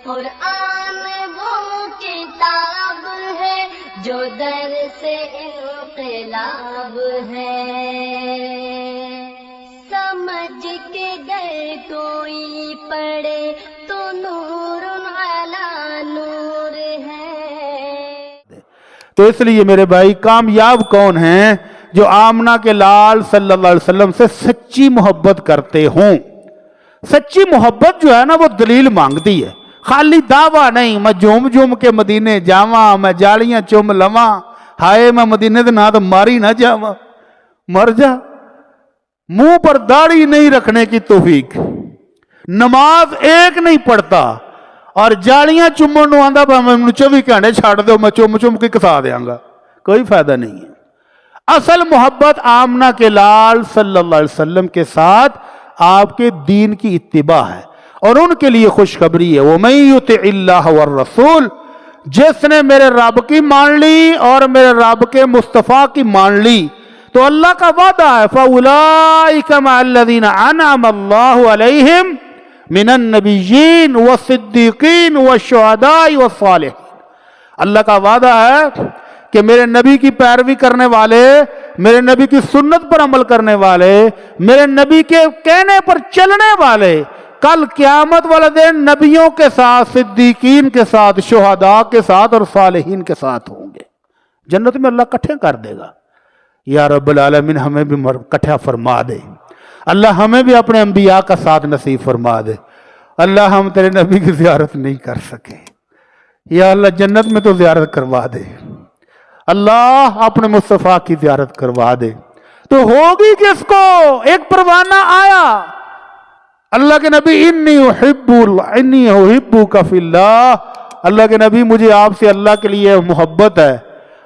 قرآن وہ کتاب ہے جو در سے انقلاب ہے، سمجھ کے گر کوئی پڑھے تو نور علی نور ہے۔ تو اس لیے میرے بھائی کامیاب کون ہیں؟ جو آمنہ کے لال صلی اللہ علیہ وسلم سے سچی محبت کرتے ہوں۔ سچی محبت جو ہے نا وہ دلیل مانگتی ہے، خالی دعویٰ نہیں میں جھوم جھوم کے مدینے جاواں، میں جالیاں چوم لواں، ہائے میں مدینے دے نہ تو ماری نہ جاواں، مر جا۔ منہ پر داڑھی نہیں رکھنے کی توفیق، نماز ایک نہیں پڑھتا اور جالیاں چومن نو آندا میں 24 گھنٹے چھاڑ دو میں چوم چوم کے کسا دیاں گا، کوئی فائدہ نہیں ہے۔ اصل محبت آمنہ کے لال صلی اللہ علیہ وسلم کے ساتھ آپ کے دین کی اتباع ہے، اور ان کے لیے خوشخبری ہے وَمَن يُطِعِ اللَّهَ وَالرَّسُولَ، جس نے میرے رب کی مان لی اور میرے رب کے مصطفیٰ کی مان لی تو اللہ کا وعدہ ہے فَأُولَئِكَ مَعَ الَّذِينَ أَنْعَمَ اللَّهُ عَلَيْهِمْ مِنَ النَّبِيِّينَ وَالصِّدِّيقِينَ وَالشُّهَدَاءِ وَالصَّالِحِينَ۔ اللہ کا وعدہ ہے کہ میرے نبی کی پیروی کرنے والے، میرے نبی کی سنت پر عمل کرنے والے، میرے نبی کے کہنے پر چلنے والے کل قیامت والے دن نبیوں کے ساتھ، صدیقین کے ساتھ، شہداء کے ساتھ اور صالحین کے ساتھ ہوں گے۔ جنت میں اللہ کٹھے کر دے گا۔ یا رب العالمین ہمیں بھی کٹھا فرما دے، اللہ ہمیں بھی اپنے انبیاء کا ساتھ نصیب فرما دے۔ اللہ ہم تیرے نبی کی زیارت نہیں کر سکے، یا اللہ جنت میں تو زیارت کروا دے، اللہ اپنے مصطفیٰ کی زیارت کروا دے۔ تو ہوگی کس کو؟ ایک پروانہ آیا، اللہ کے نبی انی احبک فی اللہ، اللہ کے نبی مجھے آپ سے اللہ کے لیے محبت ہے،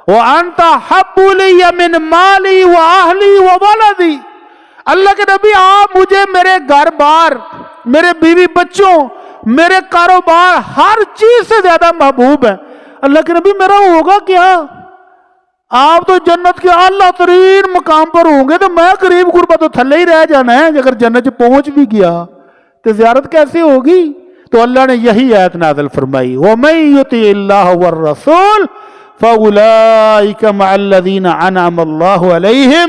وانت احب الی من مالی واہلی وولدی، اللہ کے نبی آپ مجھے میرے گھر بار، میرے بیوی بچوں، میرے کاروبار، ہر چیز سے زیادہ محبوب ہیں۔ اللہ کے نبی میرا ہوگا کیا؟ آپ تو جنت کے اعلیٰ ترین مقام پر ہوں گے تو میں قریب قربہ تو تھلے ہی رہ جانا ہے، اگر جنت پہنچ بھی گیا تو زیارت کیسے ہوگی؟ تو اللہ نے یہی آیت نازل فرمائی وَمَن يُطِعِ اللَّهَ وَالرَّسُولَ فَأُولَئِكَ مَعَ الَّذِينَ أَنْعَمَ اللَّهُ عَلَيْهِمْ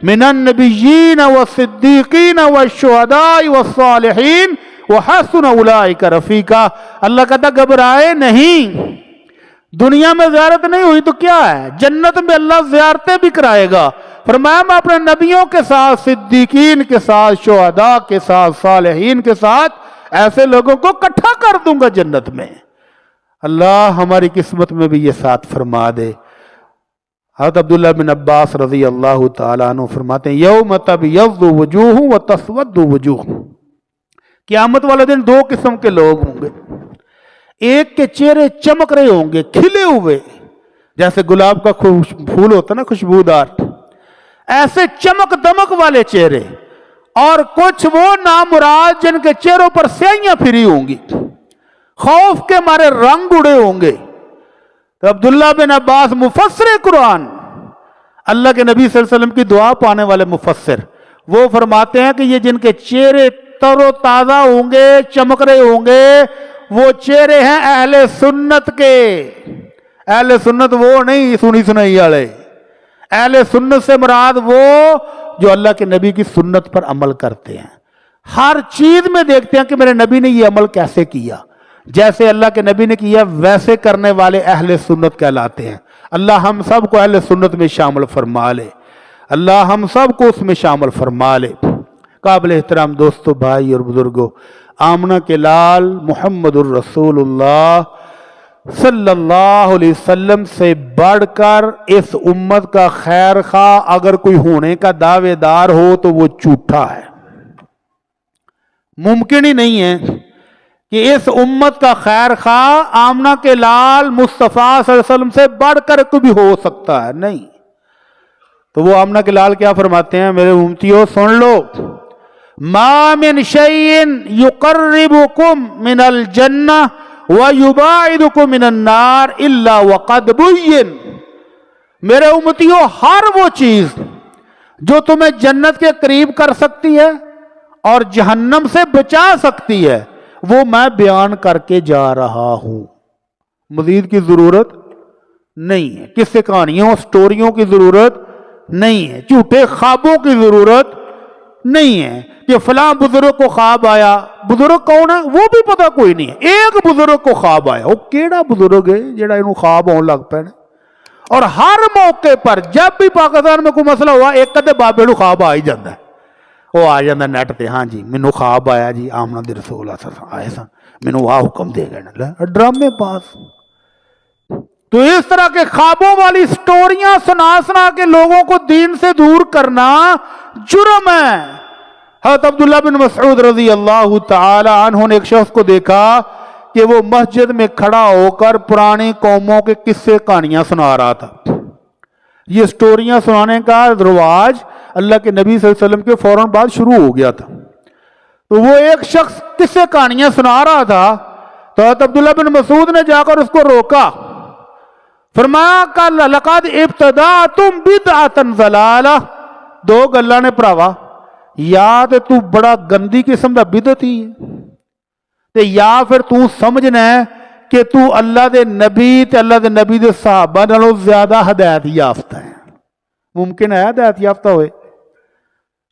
مِنَ النَّبِيِّينَ وَالصِّدِّيقِينَ وَالشُّهَدَاءِ وَالصَّالِحِينَ وَحَسُنَ أُولَئِكَ رَفِيقًا۔ اللہ کہتا گھبرائے نہیں، دنیا میں زیارت نہیں ہوئی تو کیا ہے، جنت میں اللہ زیارتیں بھی کرائے گا۔ فرمایا میں اپنے نبیوں کے ساتھ، صدیقین کے ساتھ، شہداء کے ساتھ، صالحین کے ساتھ ایسے لوگوں کو اکٹھا کر دوں گا جنت میں۔ اللہ ہماری قسمت میں بھی یہ ساتھ فرما دے۔ حضرت عبداللہ بن عباس رضی اللہ تعالیٰ عنہ فرماتے ہیں یوم تبیض وجوہ وتسود وجوہ، قیامت والے دن دو قسم کے لوگ ہوں گے، ایک کے چہرے چمک رہے ہوں گے کھلے ہوئے، جیسے گلاب کا پھول ہوتا نا خوشبودار، ایسے چمک دمک والے چہرے، اور کچھ وہ نامراد جن کے چہروں پر سیاہیاں پھری ہوں گی، خوف کے مارے رنگ اڑے ہوں گے۔ تو عبداللہ بن عباس مفسر قرآن، اللہ کے نبی صلی اللہ علیہ وسلم کی دعا پانے والے مفسر، وہ فرماتے ہیں کہ یہ جن کے چہرے تر و تازہ ہوں گے، چمک رہے ہوں گے، وہ چہرے ہیں اہل سنت کے۔ اہل سنت وہ نہیں سنی سنائی والے، اہل سنت سے مراد وہ جو اللہ کے نبی کی سنت پر عمل کرتے ہیں، ہر چیز میں دیکھتے ہیں کہ میرے نبی نے یہ عمل کیسے کیا، جیسے اللہ کے نبی نے کیا ویسے کرنے والے اہل سنت کہلاتے ہیں۔ اللہ ہم سب کو اہل سنت میں شامل فرما لے، اللہ ہم سب کو اس میں شامل فرما لے۔ قابل احترام دوستو، بھائی اور بزرگوں، آمنہ کے لال محمد الرسول اللہ صلی اللہ علیہ وسلم سے بڑھ کر اس امت کا خیر خواہ اگر کوئی ہونے کا دعوے دار ہو تو وہ جھوٹا ہے۔ ممکن ہی نہیں ہے کہ اس امت کا خیر خواہ آمنہ کے لال مصطفیٰ صلی اللہ علیہ وسلم سے بڑھ کر کوئی بھی ہو سکتا ہے، نہیں۔ تو وہ آمنہ کے لال کیا فرماتے ہیں؟ میرے امتیوں سن لو، ما من شیء یقربکم من الجنہ وَيُبَاعِدُكُم مِّنَ النَّارِ إِلَّا وَقَدْ بُيِّنَ، میرے امتیوں ہر وہ چیز جو تمہیں جنت کے قریب کر سکتی ہے اور جہنم سے بچا سکتی ہے وہ میں بیان کر کے جا رہا ہوں. مزید کی ضرورت نہیں ہے، قصے کہانیوں سٹوریوں کی ضرورت نہیں ہے، جھوٹے خوابوں کی ضرورت نہیں ہے کہ فلاں بزرگ کو خواب آیا. بزرگ کون ہے وہ بھی پتہ کوئی نہیں ہے. ایک بزرگ کو خواب آیا، وہ کیڑا بزرگ ہے جڑا انہوں خواب آن لگ پے. اور ہر موقع پر جب بھی پاکستان میں کوئی مسئلہ ہوا ایک ادھے بابے نو خواب آ ہی جاتا ہے. وہ آ جاتا نیٹ تے، ہاں جی مینوں خواب آیا جی آمنہ دے رسول آئے سن، مینوں آ حکم دے گئے. ڈرامے باز. تو اس طرح کے خوابوں والی سٹوریاں سنا کے لوگوں کو دین سے دور کرنا جرم ہے. حضرت عبداللہ بن مسعود رضی اللہ تعالی عنہ نے ایک شخص کو دیکھا کہ وہ مسجد میں کھڑا ہو کر پرانی قوموں کے قصے کہانیاں سنا رہا تھا. یہ سٹوریاں سنانے کا رواج اللہ کے نبی صلی اللہ علیہ وسلم کے فوراً بعد شروع ہو گیا تھا. تو وہ ایک شخص قصے کہانیاں سنا رہا تھا تو حضرت عبداللہ بن مسعود نے جا کر اس کو روکا. فرمایا کہ لقد ابتدعتم بدعۃ ضلالہ. دو گلاں نے بھراوا، یا تے تو بڑا گندی قسم دا بدعتی ہے تے یا پھر تو سمجھنا ہے کہ تو اللہ دے نبی تے اللہ دے نبی دے صحابہ نالوں زیادہ ہدایت یافتہ ہے. ممکن ہے ہدایت یافتہ ہوئے؟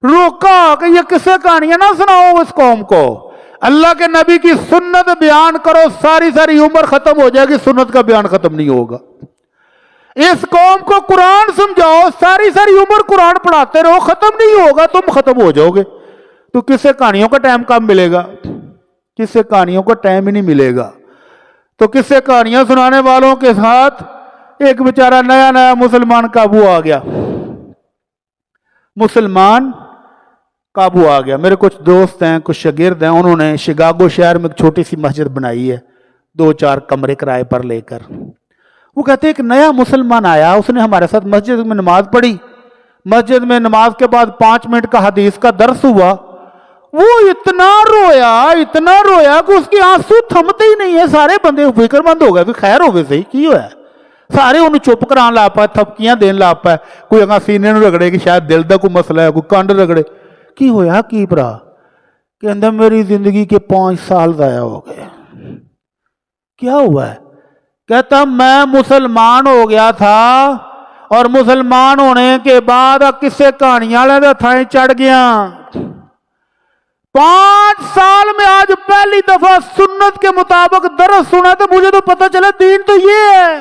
روکا کہ یہ کسے کہانیاں نہ سناؤ اس قوم کو، اللہ کے نبی کی سنت بیان کرو. ساری ساری عمر ختم ہو جائے گی، سنت کا بیان ختم نہیں ہوگا. اس قوم کو قرآن سمجھاؤ، ساری ساری عمر قرآن پڑھاتے رہو، ختم نہیں ہوگا، تم ختم ہو جاؤ گے. تو کسے کہانیوں کا ٹائم کب ملے گا؟ کسے کہانیوں کا ٹائم ہی نہیں ملے گا. تو کسے کہانیاں سنانے والوں کے ساتھ ایک بیچارہ نیا مسلمان قابو آ گیا. مسلمان قابو آ گیا. میرے کچھ دوست ہیں، کچھ شاگرد ہیں، انہوں نے شکاگو شہر میں ایک چھوٹی سی مسجد بنائی ہے 2-4 کمرے کرائے پر لے کر. وہ کہتے ہیں ایک نیا مسلمان آیا، اس نے ہمارے ساتھ مسجد میں نماز پڑھی. مسجد میں نماز کے بعد 5 منٹ کا حدیث کا درس ہوا. وہ اتنا رویا کہ اس کی آنسو تھمتے ہی نہیں ہے. سارے بندے فکر مند ہو گئے، خیر ہوگی صحیح کی ہوا ہے. سارے انہوں چپ کران لا پائے، تھپکیاں دین لا پائے. کوئی اگاں سینے نو رگڑے کہ شاید دل دا کوئی مسئلہ ہے، کوئی کنڈ رگڑے. کی ہویا کی برا؟ کہ اندر میری زندگی کے 5 سال ضائع ہو گئے. کیا ہوا ہے؟ کہتا میں مسلمان ہو گیا تھا اور مسلمان ہونے کے بعد کسے کہانیاں لے تھائیں چڑھ گیا. 5 سال میں آج پہلی دفعہ سنت کے مطابق درس سنا تو مجھے تو پتہ چلا دین تو یہ ہے.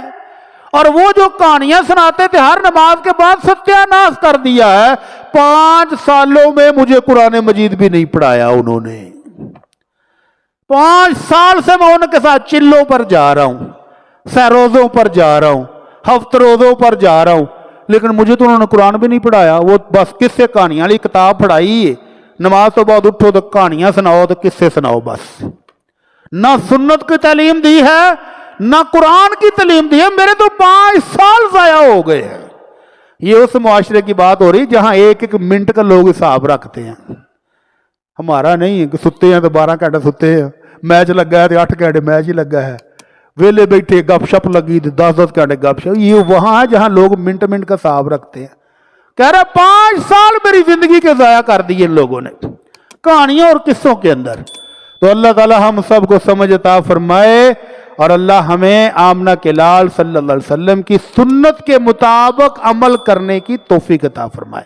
اور وہ جو کہانیاں سناتے تھے ہر نماز کے بعد ستیہ ناش کر دیا ہے. 5 سالوں میں مجھے قرآن مجید بھی نہیں پڑھایا انہوں نے. 5 سال سے میں ان کے ساتھ چلوں پر جا رہا ہوں، سہروزوں پر جا رہا ہوں، ہفت روزوں پر جا رہا ہوں، لیکن مجھے تو انہوں نے قرآن بھی نہیں پڑھایا. وہ بس قصے کہانیاں والی کتاب پڑھائی ہے. نماز تو بعد اٹھو تو کہانیاں سناؤ تو قصے سناؤ. بس نہ سنت کی تعلیم دی ہے نہ قرآن کی تعلیم دی ہے. میرے تو 5 سال ضائع ہو گئے ہیں. یہ اس معاشرے کی بات ہو رہی جہاں 1-1 منٹ کا لوگ حساب رکھتے ہیں. ہمارا نہیں ہے کہ ستے ہیں تو 12 گھنٹے ستے ہیں، میچ لگا ہے تو 8 گھنٹے میچ ہی لگا ہے، ویلے بیٹھے گپ شپ لگی 10-10 گھنٹے گپ شپ. یہ وہاں ہے جہاں لوگ منٹ کا حساب رکھتے ہیں. کہہ رہا 5 سال میری زندگی کے ضائع کر دیے ان لوگوں نے کہانیوں اور قصوں کے اندر. تو اللہ تعالی ہم سب کو سمجھ عطا فرمائے اور اللہ ہمیں آمنہ کے لال صلی اللہ علیہ وسلم کی سنت کے مطابق عمل کرنے کی توفیق عطا فرمائے.